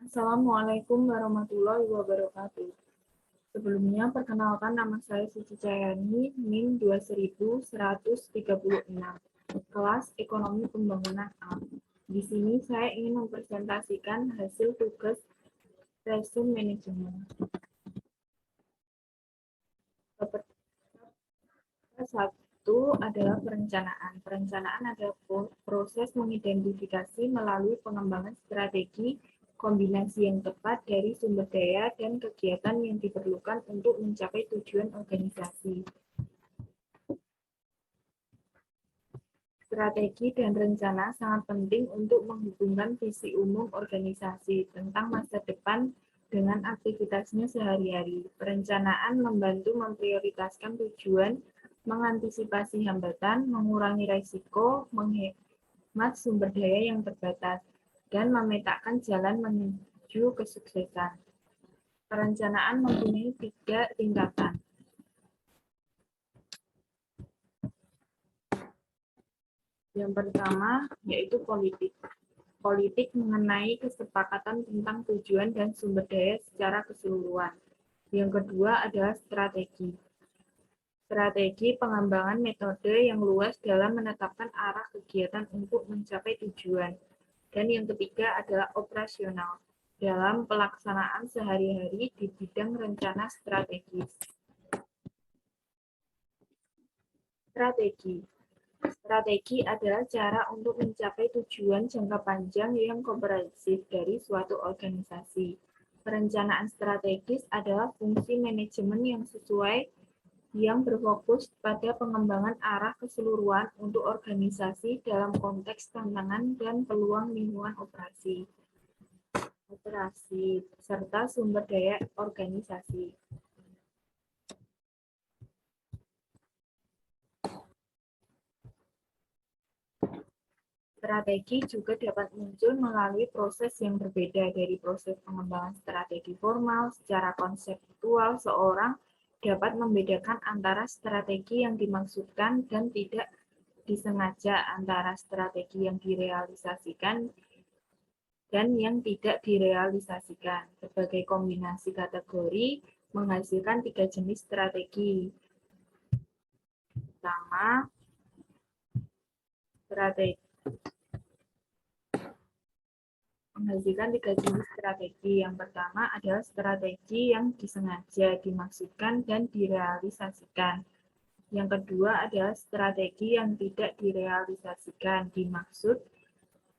Assalamualaikum warahmatullahi wabarakatuh. Sebelumnya, perkenalkan nama saya Suci Cahyani, NIM 21136, kelas Ekonomi Pembangunan A. Di sini saya ingin mempresentasikan hasil tugas resume manajemen. Satu adalah perencanaan. Perencanaan adalah proses mengidentifikasi melalui pengembangan strategi kombinasi yang tepat dari sumber daya dan kegiatan yang diperlukan untuk mencapai tujuan organisasi. Strategi dan rencana sangat penting untuk menghubungkan visi umum organisasi tentang masa depan dengan aktivitasnya sehari-hari. Perencanaan membantu memprioritaskan tujuan, mengantisipasi hambatan, mengurangi risiko, menghemat sumber daya yang terbatas, dan memetakan jalan menuju kesuksesan. Perencanaan mempunyai 3 tingkatan. Yang pertama yaitu politik. Politik mengenai kesepakatan tentang tujuan dan sumber daya secara keseluruhan. Yang kedua adalah strategi. Strategi pengembangan metode yang luas dalam menetapkan arah kegiatan untuk mencapai tujuan. Dan yang ketiga adalah operasional, dalam pelaksanaan sehari-hari di bidang rencana strategis. Strategi. Strategi adalah cara untuk mencapai tujuan jangka panjang yang komprehensif dari suatu organisasi. Perencanaan strategis adalah fungsi manajemen yang sesuai yang berfokus pada pengembangan arah keseluruhan untuk organisasi dalam konteks tantangan dan peluang lingkungan operasi, serta sumber daya organisasi. Strategi juga dapat muncul melalui proses yang berbeda dari proses pengembangan strategi formal. Secara konseptual, seorang dapat membedakan antara strategi yang dimaksudkan dan tidak disengaja, antara strategi yang direalisasikan dan yang tidak direalisasikan. Sebagai kombinasi kategori, menghasilkan 3 jenis strategi. Pertama, strategi menghasilkan 3 jenis strategi. Yang pertama adalah strategi yang disengaja, dimaksudkan, dan direalisasikan. Yang kedua adalah strategi yang tidak direalisasikan,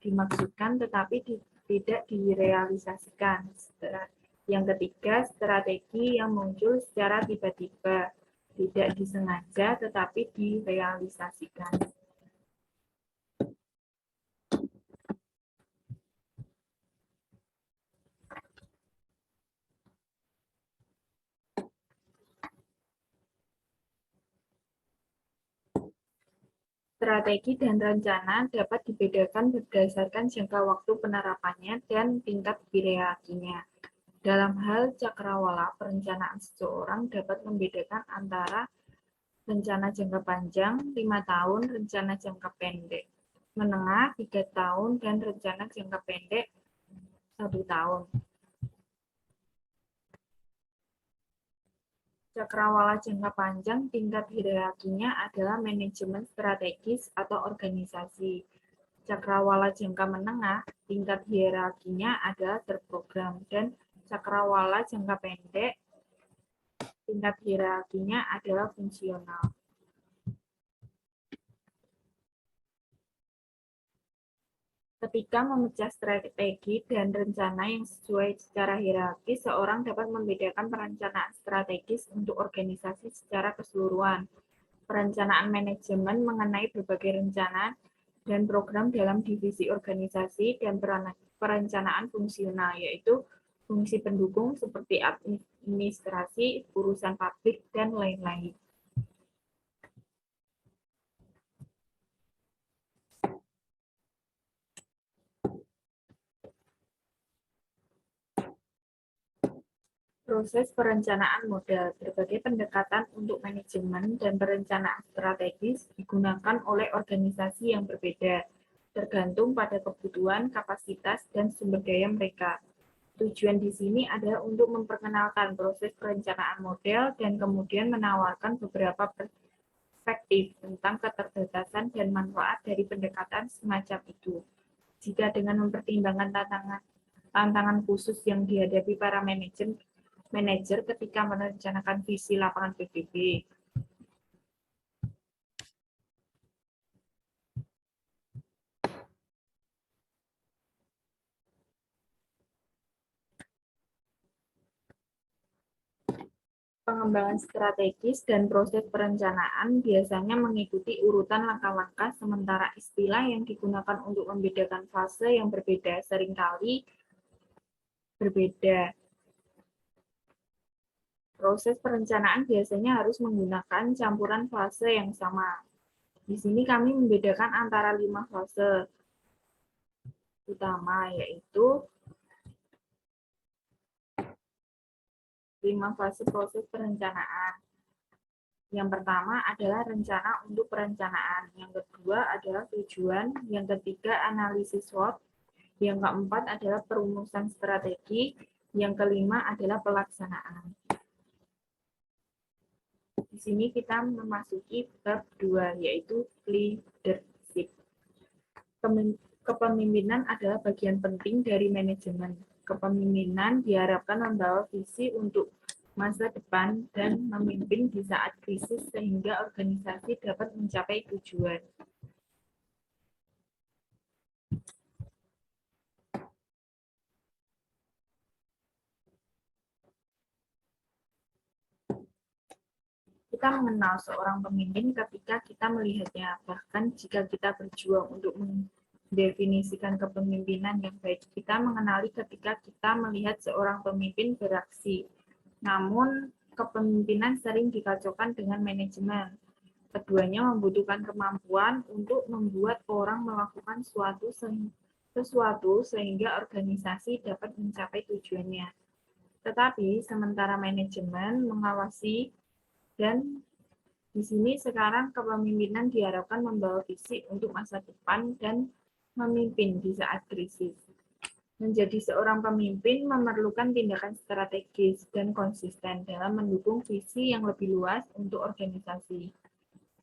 dimaksudkan tetapi tidak direalisasikan. Yang ketiga, strategi yang muncul secara tiba-tiba, tidak disengaja tetapi direalisasikan. Strategi dan rencana dapat dibedakan berdasarkan jangka waktu penerapannya dan tingkat hierarkinya. Dalam hal cakrawala perencanaan seseorang dapat membedakan antara rencana jangka panjang 5 tahun, rencana jangka pendek, menengah 3 tahun, dan rencana jangka pendek 1 tahun. Cakrawala jangka panjang tingkat hierarkinya adalah manajemen strategis atau organisasi. Cakrawala jangka menengah tingkat hierarkinya adalah terprogram, dan cakrawala jangka pendek tingkat hierarkinya adalah fungsional. Ketika memecah strategi dan rencana yang sesuai secara hierarkis, seorang dapat membedakan perencanaan strategis untuk organisasi secara keseluruhan. Perencanaan manajemen mengenai berbagai rencana dan program dalam divisi organisasi, dan perencanaan fungsional, yaitu fungsi pendukung seperti administrasi, urusan publik, dan lain-lain. Proses perencanaan modal. Berbagai pendekatan untuk manajemen dan perencanaan strategis digunakan oleh organisasi yang berbeda, tergantung pada kebutuhan, kapasitas, dan sumber daya mereka. Tujuan di sini adalah untuk memperkenalkan proses perencanaan model dan kemudian menawarkan beberapa perspektif tentang keterbatasan dan manfaat dari pendekatan semacam itu. Jika dengan mempertimbangkan tantangan khusus yang dihadapi para manajer ketika merencanakan visi lapangan PBB. Pengembangan strategis dan proses perencanaan biasanya mengikuti urutan langkah-langkah, sementara istilah yang digunakan untuk membedakan fase yang berbeda seringkali berbeda. Proses perencanaan biasanya harus menggunakan campuran fase yang sama. Di sini kami membedakan antara 5 fase utama, yaitu 5 fase proses perencanaan. Yang pertama adalah rencana untuk perencanaan. Yang kedua adalah tujuan. Yang ketiga analisis SWOT. Yang keempat adalah perumusan strategi. Yang kelima adalah pelaksanaan. Di sini kita memasuki bab 2, yaitu leadership. Kepemimpinan adalah bagian penting dari manajemen. Kepemimpinan diharapkan membawa visi untuk masa depan dan memimpin di saat krisis sehingga organisasi dapat mencapai tujuan. Kita mengenal seorang pemimpin ketika kita melihatnya, bahkan jika kita berjuang untuk mendefinisikan kepemimpinan yang baik. Kita mengenali ketika kita melihat seorang pemimpin beraksi. Namun, kepemimpinan sering dikacaukan dengan manajemen. Keduanya membutuhkan kemampuan untuk membuat orang melakukan sesuatu sehingga organisasi dapat mencapai tujuannya. Tetapi, sementara manajemen mengawasi dan di sini sekarang kepemimpinan diharapkan membawa visi untuk masa depan dan memimpin di saat krisis. Menjadi seorang pemimpin memerlukan tindakan strategis dan konsisten dalam mendukung visi yang lebih luas untuk organisasi.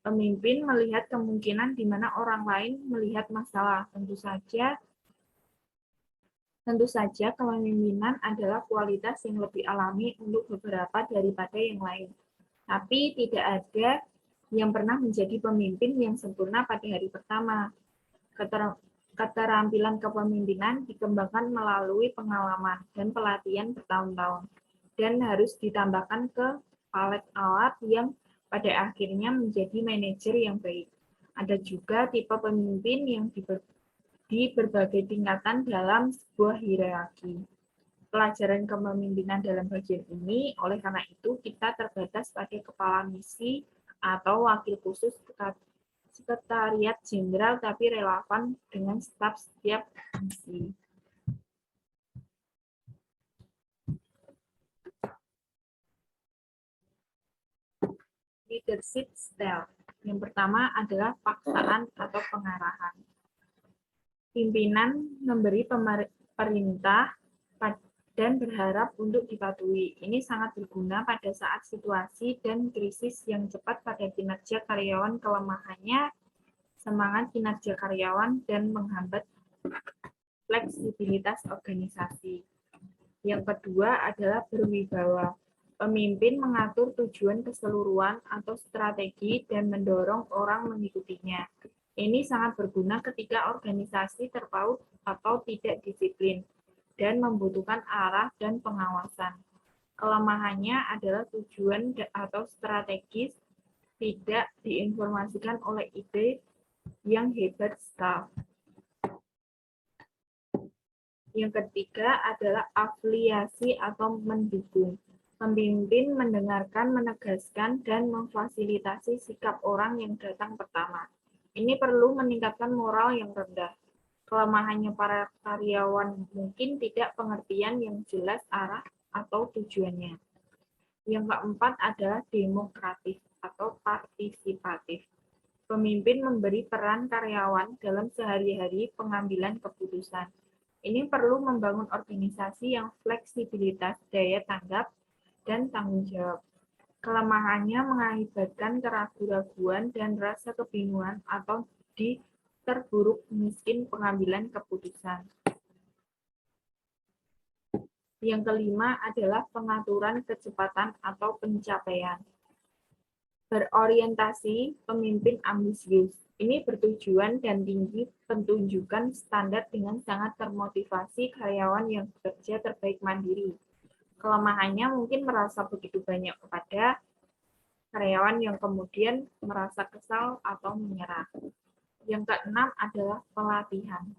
Pemimpin melihat kemungkinan di mana orang lain melihat masalah. Tentu saja kepemimpinan adalah kualitas yang lebih alami untuk beberapa daripada yang lain. Tapi tidak ada yang pernah menjadi pemimpin yang sempurna pada hari pertama. Keterampilan kepemimpinan dikembangkan melalui pengalaman dan pelatihan bertahun-tahun dan harus ditambahkan ke palet alat yang pada akhirnya menjadi manajer yang baik. Ada juga tipe pemimpin yang di berbagai tingkatan dalam sebuah hierarki. Pelajaran kepemimpinan dalam bagian ini, oleh karena itu kita terbatas pada kepala misi atau wakil khusus sekretariat jenderal, tapi relevan dengan staf setiap misi. Leadership style. Yang pertama adalah paksaan atau pengarahan. Pimpinan memberi perintah dan berharap untuk dipatuhi. Ini sangat berguna pada saat situasi dan krisis yang cepat pada kinerja karyawan, kelemahannya semangat kinerja karyawan dan menghambat fleksibilitas organisasi. Yang kedua adalah berwibawa. Pemimpin mengatur tujuan keseluruhan atau strategi dan mendorong orang mengikutinya. Ini sangat berguna ketika organisasi terpaut atau tidak disiplin dan membutuhkan arah dan pengawasan. Kelemahannya adalah tujuan atau strategis tidak diinformasikan oleh ide yang hebat staff. Yang ketiga adalah afiliasi atau mendukung. Pemimpin mendengarkan, menegaskan, dan memfasilitasi sikap orang yang datang pertama. Ini perlu meningkatkan moral yang rendah. Kelemahannya para karyawan mungkin tidak pengertian yang jelas arah atau tujuannya. Yang keempat adalah demokratif atau partisipatif. Pemimpin memberi peran karyawan dalam sehari-hari pengambilan keputusan. Ini perlu membangun organisasi yang fleksibilitas, daya tanggap, dan tanggung jawab. Kelemahannya mengakibatkan keraguan-raguan dan rasa kebingungan atau di terburuk miskin pengambilan keputusan. Yang kelima adalah pengaturan kecepatan atau pencapaian. Berorientasi pemimpin ambisius. Ini bertujuan dan tinggi penunjukan standar dengan sangat termotivasi karyawan yang bekerja terbaik mandiri. Kelemahannya mungkin merasa begitu banyak kepada karyawan yang kemudian merasa kesal atau menyerah. Yang keenam adalah pelatihan.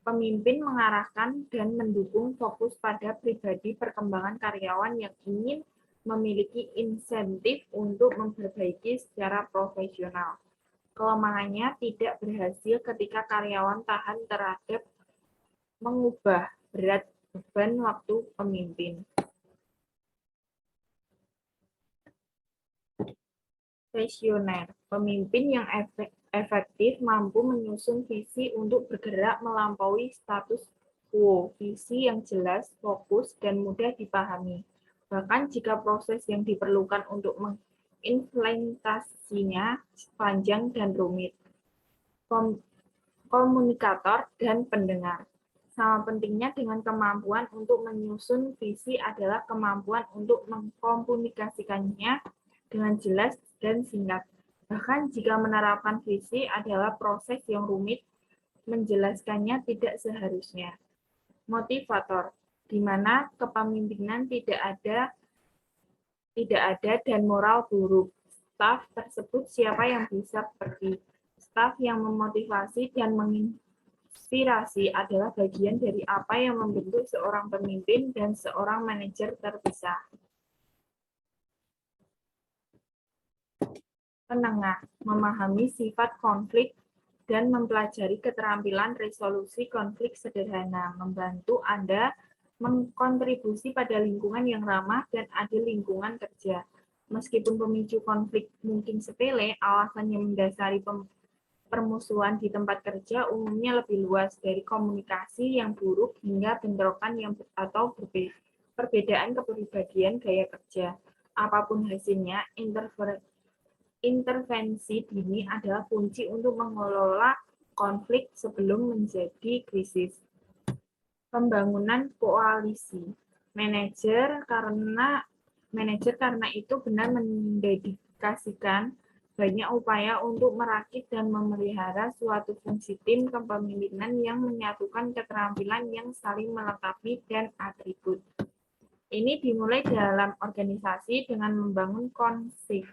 Pemimpin mengarahkan dan mendukung fokus pada pribadi perkembangan karyawan yang ingin memiliki insentif untuk memperbaiki secara profesional. Kelemahannya tidak berhasil ketika karyawan tahan terhadap mengubah berat beban waktu pemimpin. Visioner, pemimpin yang efektif mampu menyusun visi untuk bergerak melampaui status quo, visi yang jelas, fokus, dan mudah dipahami. Bahkan jika proses yang diperlukan untuk mengimplementasinya panjang dan rumit. Komunikator dan pendengar. Sama pentingnya dengan kemampuan untuk menyusun visi adalah kemampuan untuk mengkomunikasikannya dengan jelas dan singkat. Bahkan jika menerapkan visi adalah proses yang rumit, menjelaskannya tidak seharusnya. Motivator, di mana kepemimpinan tidak ada dan moral buruk. Staf tersebut siapa yang bisa pergi. Staf yang memotivasi dan menginspirasi adalah bagian dari apa yang membentuk seorang pemimpin dan seorang manajer terpisah. Penengah, memahami sifat konflik dan mempelajari keterampilan resolusi konflik sederhana, membantu Anda mengkontribusi pada lingkungan yang ramah dan adil lingkungan kerja. Meskipun pemicu konflik mungkin sepele, alasan yang mendasari permusuhan di tempat kerja umumnya lebih luas, dari komunikasi yang buruk hingga bentrokan atau perbedaan kepribadian gaya kerja. Apapun hasilnya, intervensi dini adalah kunci untuk mengelola konflik sebelum menjadi krisis. Pembangunan koalisi. Manajer karena itu benar mendedikasikan banyak upaya untuk merakit dan memelihara suatu fungsi tim kepemimpinan yang menyatukan keterampilan yang saling melengkapi dan atribut. Ini dimulai dalam organisasi dengan membangun konsep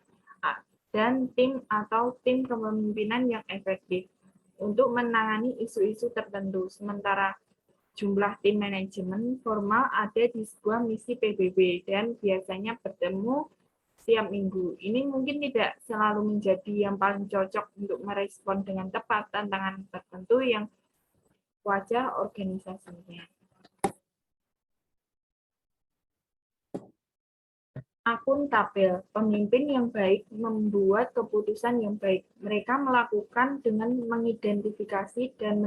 dan tim atau tim kepemimpinan yang efektif untuk menangani isu-isu tertentu. Sementara jumlah tim manajemen formal ada di sebuah misi PBB dan biasanya bertemu setiap minggu. Ini mungkin tidak selalu menjadi yang paling cocok untuk merespon dengan tepat tantangan tertentu yang wajah organisasinya. Akuntabel, pemimpin yang baik membuat keputusan yang baik. Mereka melakukan dengan mengidentifikasi dan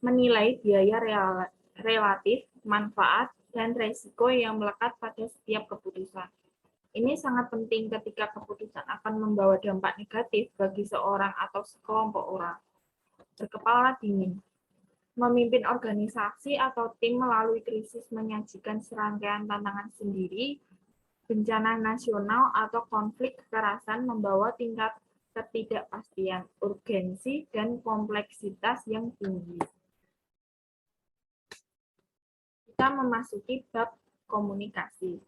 menilai biaya relatif, manfaat, dan risiko yang melekat pada setiap keputusan. Ini sangat penting ketika keputusan akan membawa dampak negatif bagi seorang atau sekelompok orang. Berkepala dingin. Memimpin organisasi atau tim melalui krisis menyajikan serangkaian tantangan sendiri. Bencana nasional atau konflik kekerasan membawa tingkat ketidakpastian, urgensi, dan kompleksitas yang tinggi. Kita memasuki bab komunikasi.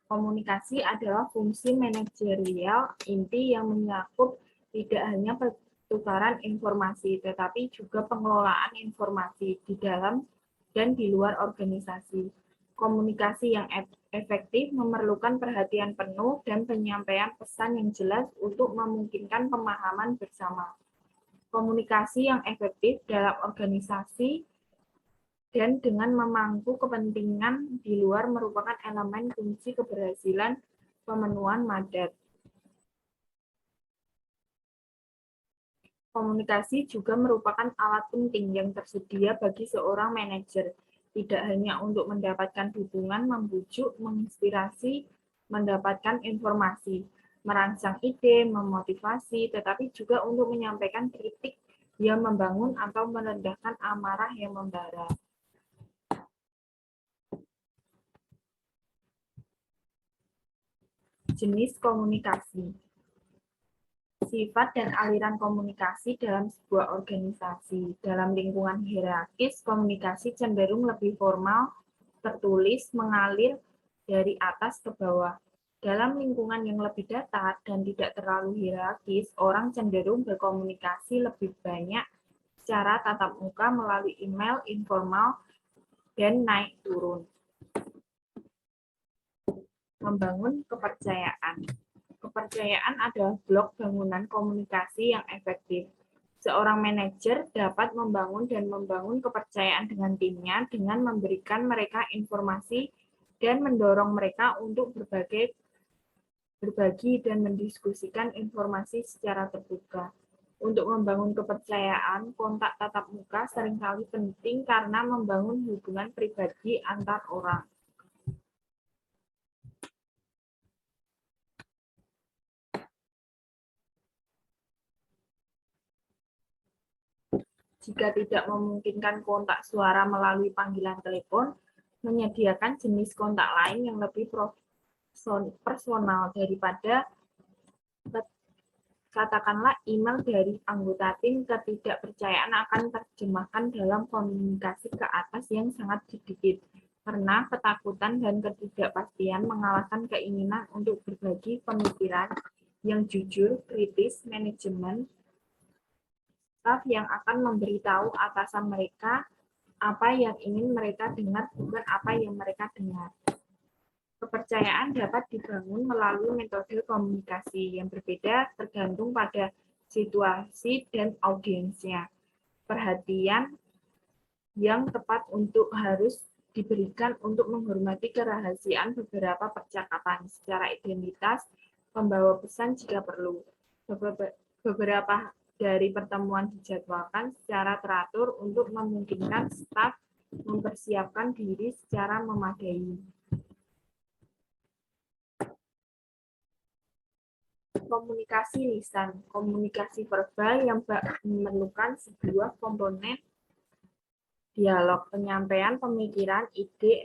Komunikasi adalah fungsi manajerial inti yang mencakup tidak hanya pertukaran informasi, tetapi juga pengelolaan informasi di dalam dan di luar organisasi. Komunikasi yang efektif memerlukan perhatian penuh dan penyampaian pesan yang jelas untuk memungkinkan pemahaman bersama. Komunikasi yang efektif dalam organisasi dan dengan memangku kepentingan di luar merupakan elemen kunci keberhasilan pemenuhan mandat. Komunikasi juga merupakan alat penting yang tersedia bagi seorang manajer, tidak hanya untuk mendapatkan dukungan, membujuk, menginspirasi, mendapatkan informasi, merancang ide, memotivasi, tetapi juga untuk menyampaikan kritik yang membangun atau merendahkan amarah yang membara. Jenis komunikasi. Sifat dan aliran komunikasi dalam sebuah organisasi. Dalam lingkungan hierarkis, komunikasi cenderung lebih formal, tertulis, mengalir dari atas ke bawah. Dalam lingkungan yang lebih datar dan tidak terlalu hierarkis, orang cenderung berkomunikasi lebih banyak secara tatap muka melalui email informal dan naik turun. Membangun kepercayaan. Kepercayaan adalah blok bangunan komunikasi yang efektif. Seorang manajer dapat membangun dan membangun kepercayaan dengan timnya dengan memberikan mereka informasi dan mendorong mereka untuk berbagi dan mendiskusikan informasi secara terbuka. Untuk membangun kepercayaan, kontak tatap muka seringkali penting karena membangun hubungan pribadi antar orang. Jika tidak memungkinkan kontak suara melalui panggilan telepon, menyediakan jenis kontak lain yang lebih personal daripada katakanlah email dari anggota tim. Ketidakpercayaan akan terjemahkan dalam komunikasi ke atas yang sangat sedikit, karena ketakutan dan ketidakpastian mengalahkan keinginan untuk berbagi pemikiran yang jujur, kritis. Manajemen staf yang akan memberitahu atasan mereka apa yang ingin mereka dengar, bukan apa yang mereka dengar. Kepercayaan dapat dibangun melalui metode komunikasi yang berbeda tergantung pada situasi dan audiensnya. Perhatian yang tepat harus diberikan untuk menghormati kerahasiaan beberapa percakapan secara identitas, pembawa pesan jika perlu. Beberapa dari pertemuan dijadwalkan secara teratur untuk memungkinkan staf mempersiapkan diri secara memadai. Komunikasi lisan, komunikasi verbal yang memerlukan sebuah komponen dialog, penyampaian pemikiran, ide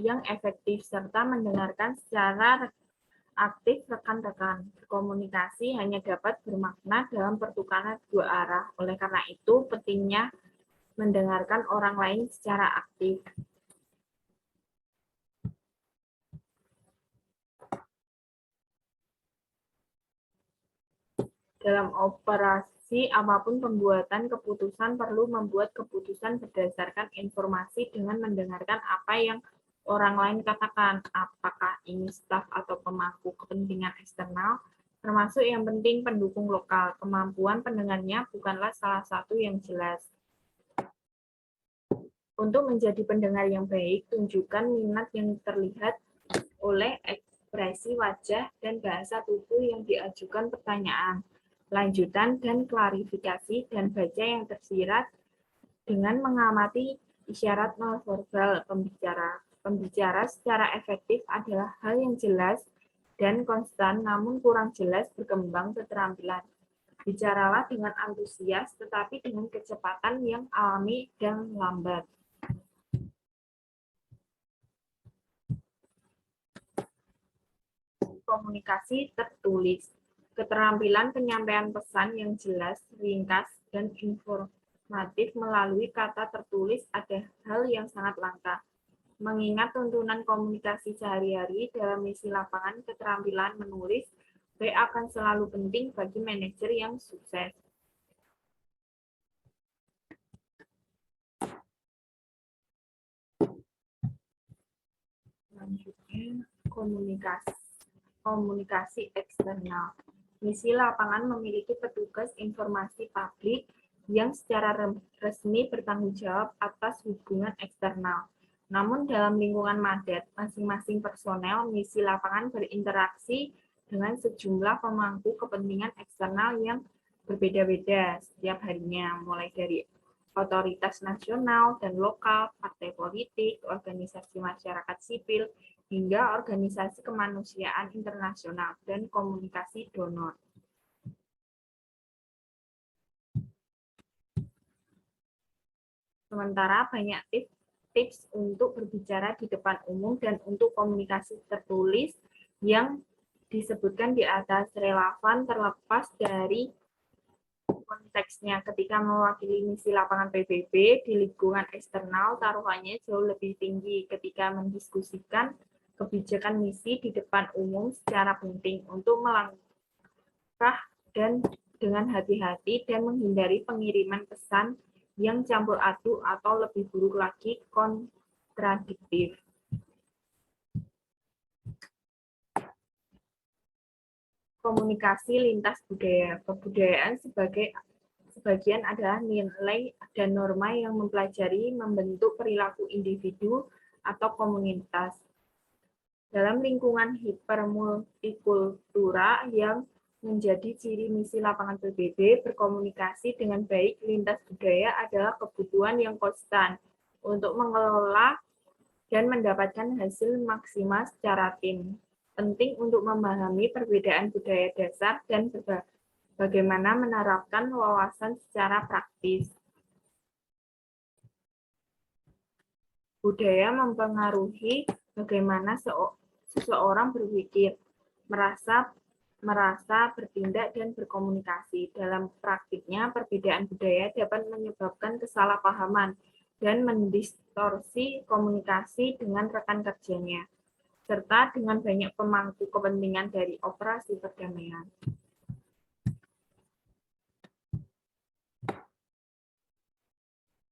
yang efektif, serta mendengarkan secara aktif rekan-rekan. Komunikasi hanya dapat bermakna dalam pertukaran dua arah. Oleh karena itu, pentingnya mendengarkan orang lain secara aktif. Dalam operasi apapun, pembuatan keputusan perlu membuat keputusan berdasarkan informasi dengan mendengarkan apa yang orang lain katakan, apakah ini staf atau pemangku kepentingan eksternal, termasuk yang penting pendukung lokal. Kemampuan pendengarnya bukanlah salah satu yang jelas. Untuk menjadi pendengar yang baik, tunjukkan minat yang terlihat oleh ekspresi wajah dan bahasa tubuh yang diajukan pertanyaan, lanjutan, dan klarifikasi, dan baca yang tersirat dengan mengamati isyarat nonverbal pembicara. Pembicara secara efektif adalah hal yang jelas dan konstan, namun kurang jelas berkembang keterampilan. Bicaralah dengan antusias, tetapi dengan kecepatan yang alami dan lambat. Komunikasi tertulis. Keterampilan penyampaian pesan yang jelas, ringkas, dan informatif melalui kata tertulis ada hal yang sangat langka. Mengingat tuntunan komunikasi sehari-hari dalam misi lapangan, keterampilan menulis akan selalu penting bagi manajer yang sukses. Selanjutnya, komunikasi eksternal. Misi lapangan memiliki petugas informasi publik yang secara resmi bertanggung jawab atas hubungan eksternal. Namun dalam lingkungan madat, masing-masing personel misi lapangan berinteraksi dengan sejumlah pemangku kepentingan eksternal yang berbeda-beda setiap harinya, mulai dari otoritas nasional dan lokal, partai politik, organisasi masyarakat sipil, hingga organisasi kemanusiaan internasional dan komunikasi donor. Sementara banyak tips untuk berbicara di depan umum dan untuk komunikasi tertulis yang disebutkan di atas relevan terlepas dari konteksnya. Ketika mewakili misi lapangan PBB di lingkungan eksternal, taruhannya jauh lebih tinggi ketika mendiskusikan kebijakan misi di depan umum secara penting untuk melangkah dan dengan hati-hati dan menghindari pengiriman pesan yang campur aduk atau lebih buruk lagi kontradiktif. Komunikasi lintas budaya. Kebudayaan sebagian adalah nilai dan norma yang mempelajari membentuk perilaku individu atau komunitas. Dalam lingkungan hipermultikultura yang menjadi ciri misi lapangan PBB, berkomunikasi dengan baik lintas budaya adalah kebutuhan yang konstan untuk mengelola dan mendapatkan hasil maksimal secara tim. Penting untuk memahami perbedaan budaya dasar dan bagaimana menerapkan wawasan secara praktis. Budaya mempengaruhi bagaimana seseorang berpikir, merasa, bertindak, dan berkomunikasi. Dalam praktiknya, perbedaan budaya dapat menyebabkan kesalahpahaman dan mendistorsi komunikasi dengan rekan kerjanya, serta dengan banyak pemangku kepentingan dari operasi perdamaian.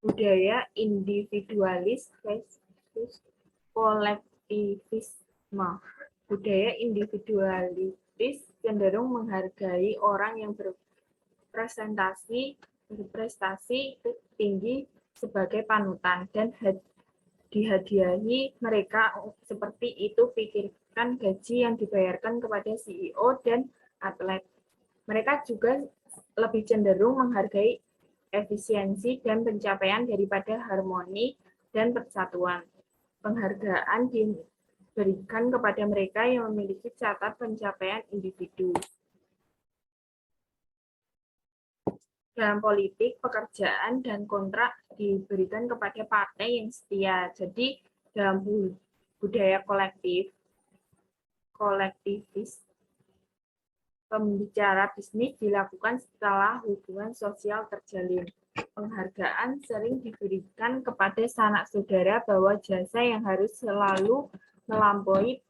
Budaya individualis versus kolektivisme. Budaya individualis cenderung menghargai orang yang berprestasi tinggi sebagai panutan dan dihadiahi mereka seperti itu. Pikirkan gaji yang dibayarkan kepada CEO dan atlet. Mereka juga lebih cenderung menghargai efisiensi dan pencapaian daripada harmoni dan persatuan. Penghargaan diberikan kepada mereka yang memiliki catat pencapaian individu. Dalam politik, pekerjaan, dan kontrak diberikan kepada partai yang setia. Jadi, dalam budaya kolektivis, pembicara bisnis dilakukan setelah hubungan sosial terjalin. Penghargaan sering diberikan kepada sanak saudara bahwa jasa yang harus selalu melampaui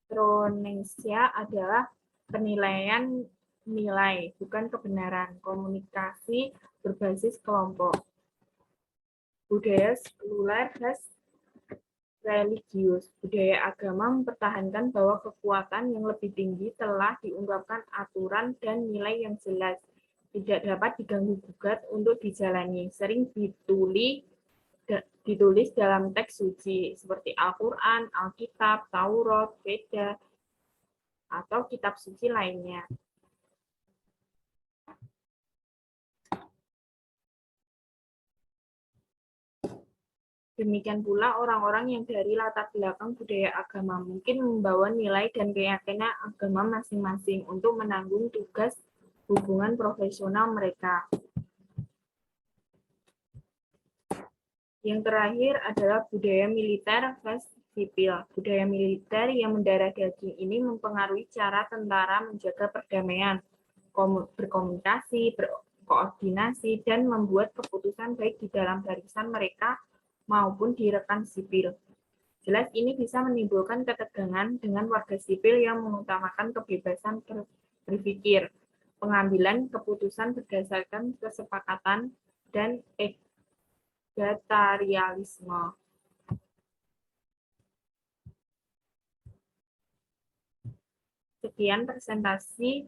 patronesia adalah penilaian nilai, bukan kebenaran. Komunikasi berbasis kelompok. Budaya sekuler khas religius. Budaya agama mempertahankan bahwa kekuatan yang lebih tinggi telah diungkapkan aturan dan nilai yang jelas, tidak dapat diganggu-gugat untuk dijalani. Sering ditulis dalam teks suci seperti Al-Quran, Alkitab, Taurat, Veda, atau kitab suci lainnya. Demikian pula orang-orang yang dari latar belakang budaya agama mungkin membawa nilai dan keyakinan agama masing-masing untuk menanggung tugas hubungan profesional mereka. Yang terakhir adalah budaya militer versus sipil. Budaya militer yang mendarah daging ini mempengaruhi cara tentara menjaga perdamaian, berkomunikasi, berkoordinasi, dan membuat keputusan baik di dalam barisan mereka maupun di rekan sipil. Jelas ini bisa menimbulkan ketegangan dengan warga sipil yang mengutamakan kebebasan berpikir, pengambilan keputusan berdasarkan kesepakatan, dan egalitarianisme. Sekian presentasi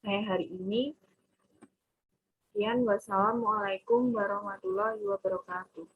saya hari ini. Sekian, wassalamualaikum warahmatullahi wabarakatuh.